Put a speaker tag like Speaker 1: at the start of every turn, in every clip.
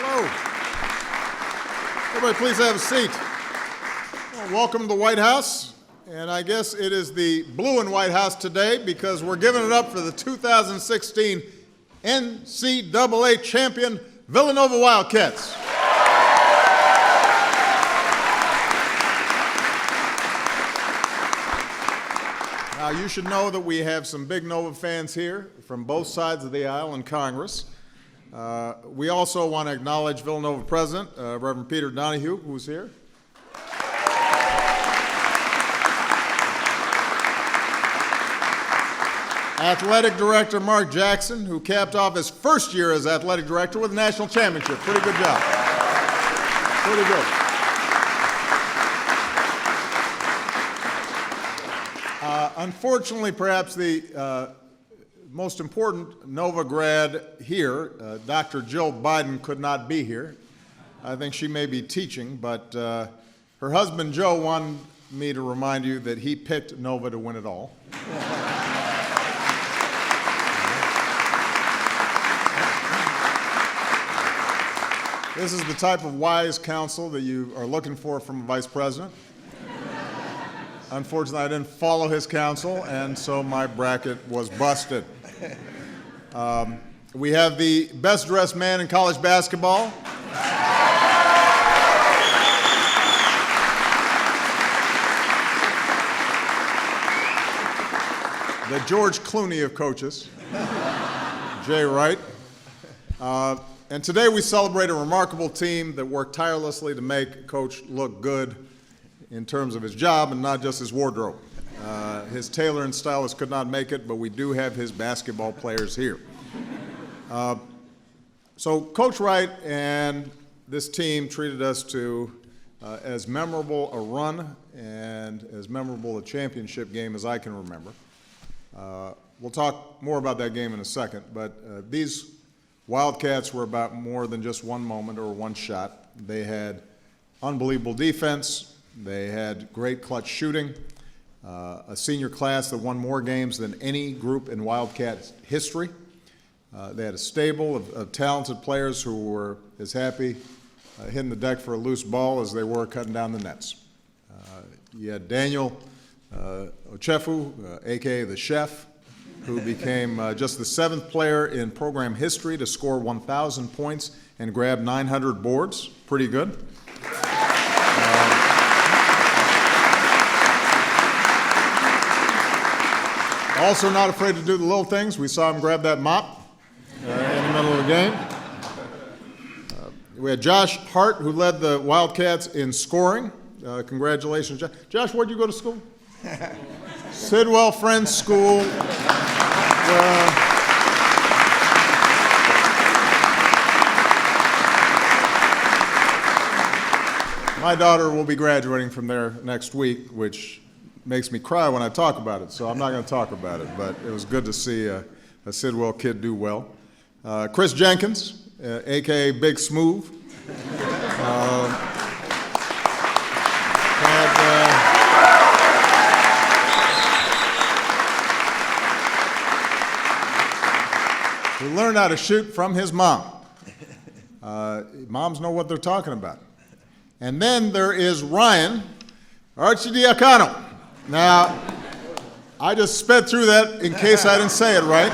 Speaker 1: Hello. Everybody please have a seat. Well, welcome to the White House. And I guess it is the blue and white house today because we're giving it up for the 2016 NCAA champion Villanova Wildcats. Now, you should know that we have some big Nova fans here from both sides of the aisle in Congress. We also want to acknowledge Villanova President, Reverend Peter Donahue, who's here. Athletic Director Mark Jackson, who capped off his first year as Athletic Director with a national championship. Pretty good job. Pretty good. Unfortunately, perhaps the most important Nova grad here, Dr. Jill Biden, could not be here. I think she may be teaching, but her husband Joe wanted me to remind you that he picked Nova to win it all. This is the type of wise counsel that you are looking for from a vice president. Unfortunately, I didn't follow his counsel, and so my bracket was busted. We have the best-dressed man in college basketball. The George Clooney of coaches, Jay Wright. And today we celebrate a remarkable team that worked tirelessly to make Coach look good in terms of his job and not just his wardrobe. His tailor and stylist could not make it, but we do have his basketball players here. So Coach Wright and this team treated us to as memorable a run and as memorable a championship game as I can remember. We'll talk more about that game in a second, but these Wildcats were about more than just one moment or one shot. They had unbelievable defense. They had great clutch shooting, a senior class that won more games than any group in Wildcats history. They had a stable of talented players who were as happy hitting the deck for a loose ball as they were cutting down the nets. You had Daniel Ochefu, a.k.a. the Chef, who became just the 7th player in program history to score 1,000 points and grab 900 boards. Pretty good. Also not afraid to do the little things. We saw him grab that mop in the middle of the game. We had Josh Hart, who led the Wildcats in scoring. Congratulations, Josh. Josh, where'd you go to school? Sidwell Friends School. My daughter will be graduating from there next week, which makes me cry when I talk about it, so I'm not going to talk about it, but it was good to see a Sidwell kid do well. Chris Jenkins, a.k.a. Big Smooth. He learned how to shoot from his mom. Moms know what they're talking about. And then there is Ryan Arcidiacono. Now, I just sped through that in case I didn't say it right.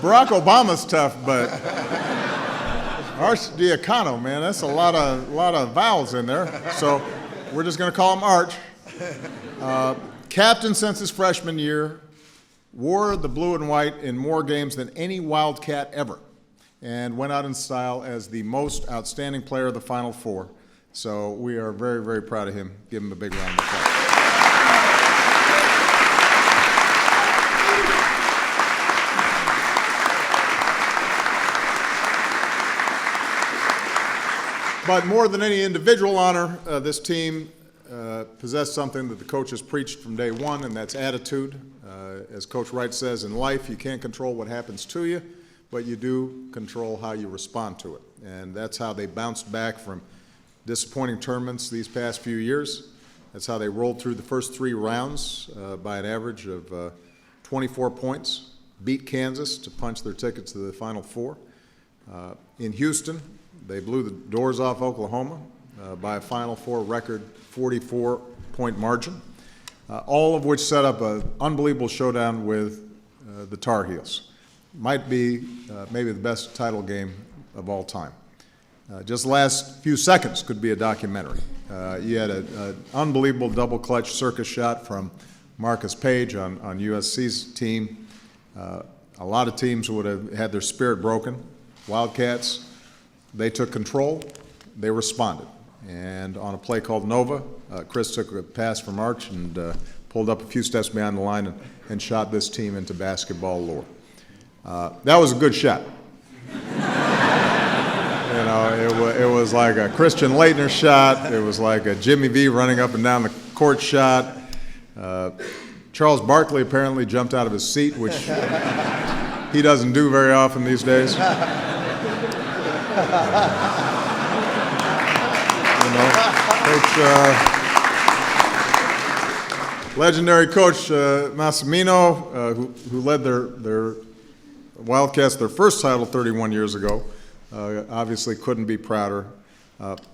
Speaker 1: Barack Obama's tough, but Arcidiacono, man, that's a lot of vowels in there. So we're just going to call him Arch. Captain since his freshman year. Wore the blue and white in more games than any Wildcat ever, and went out in style as the most outstanding player of the Final Four. So we are very, very proud of him. Give him a big round of applause. But more than any individual honor, this team possessed something that the coaches preached from day one, and that's attitude. As Coach Wright says, in life, you can't control what happens to you, but you do control how you respond to it. And that's how they bounced back from disappointing tournaments these past few years. That's how they rolled through the first 3 rounds by an average of 24 points. beat Kansas to punch their ticket to the Final Four. In Houston, they blew the doors off Oklahoma by a Final Four record 44-point margin, all of which set up an unbelievable showdown with the Tar Heels. Might be maybe the best title game of all time. Just the last few seconds could be a documentary. You had an unbelievable double clutch circus shot from Marcus Page on USC's team. A lot of teams would have had their spirit broken. Wildcats, they took control, they responded. And on a play called Nova, Chris took a pass from Arch and pulled up a few steps behind the line and shot this team into basketball lore. That was a good shot. You know, it was like a Christian Laettner shot. It was like a Jimmy V running up and down the court shot. Charles Barkley apparently jumped out of his seat, which he doesn't do very often these days. Legendary coach Massimino, who led their Wildcats their first title 31 years ago, obviously couldn't be prouder.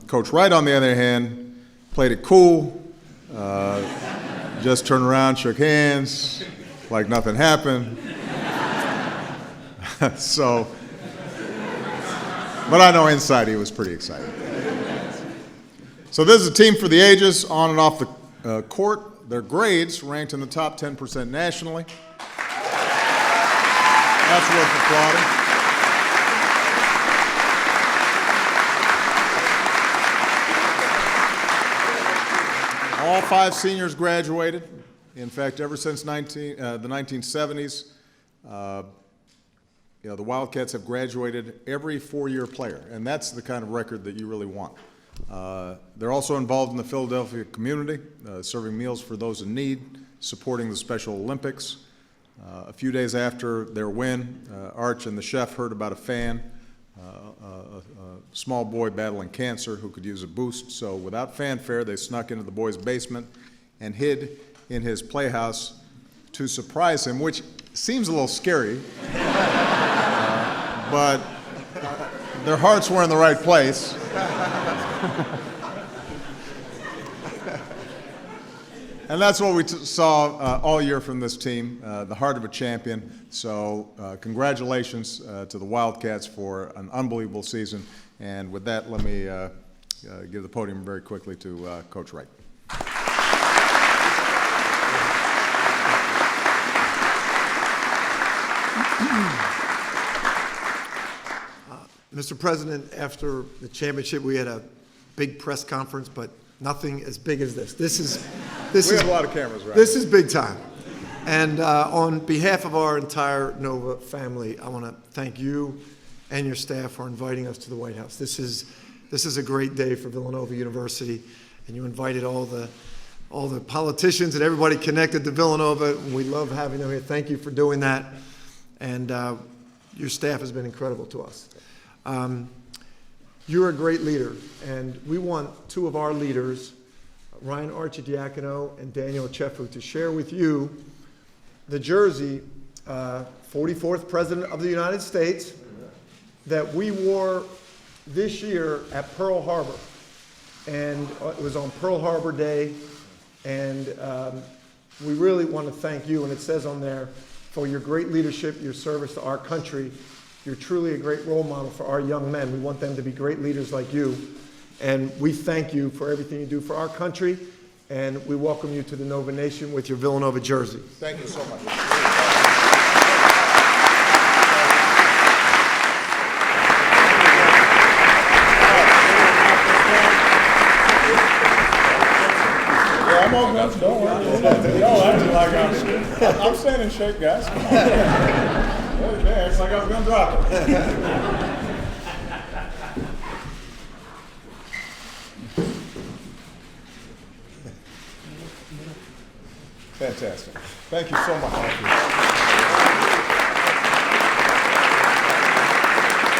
Speaker 1: Coach Wright, on the other hand, played it cool, just turned around, shook hands, like nothing happened. So, but I know inside he was pretty excited. So this is a team for the ages, on and off the court. Their grades ranked in the top 10% nationally. That's worth applauding. All 5 seniors graduated. In fact, ever since the 1970s, the Wildcats have graduated every 4-year player, and that's the kind of record that you really want. They're also involved in the Philadelphia community, serving meals for those in need, supporting the Special Olympics. A few days after their win, Arch and the chef heard about a fan, a small boy battling cancer who could use a boost. So without fanfare, they snuck into the boy's basement and hid in his playhouse to surprise him, which seems a little scary, but their hearts were in the right place. And that's what we saw all year from this team, the heart of a champion. So congratulations to the Wildcats for an unbelievable season. And with that, let me give the podium very quickly to Coach Wright.
Speaker 2: Mr. President, after the championship, we had a big press conference, but nothing as big as this.
Speaker 1: We have a lot of cameras, right?
Speaker 2: This is big time. And on behalf of our entire Nova family, I want to thank you and your staff for inviting us to the White House. This is a great day for Villanova University, and you invited all the politicians and everybody connected to Villanova, and we love having them here. Thank you for doing that. And your staff has been incredible to us. You're a great leader, and we want 2 of our leaders, Ryan Archidiakono and Daniel Chefu, to share with you the jersey, 44th President of the United States, that we wore this year at Pearl Harbor. And it was on Pearl Harbor Day, and we really want to thank you, and it says on there, for your great leadership, your service to our country. You're truly a great role model for our young men. We want them to be great leaders like you. And we thank you for everything you do for our country. And we welcome you to the Nova Nation with your Villanova jersey.
Speaker 1: Thank you so much. I'm all good. Don't worry. I'm staying in shape, guys. Come on. Okay, it's like I was going to drop it. Fantastic. Thank you so much.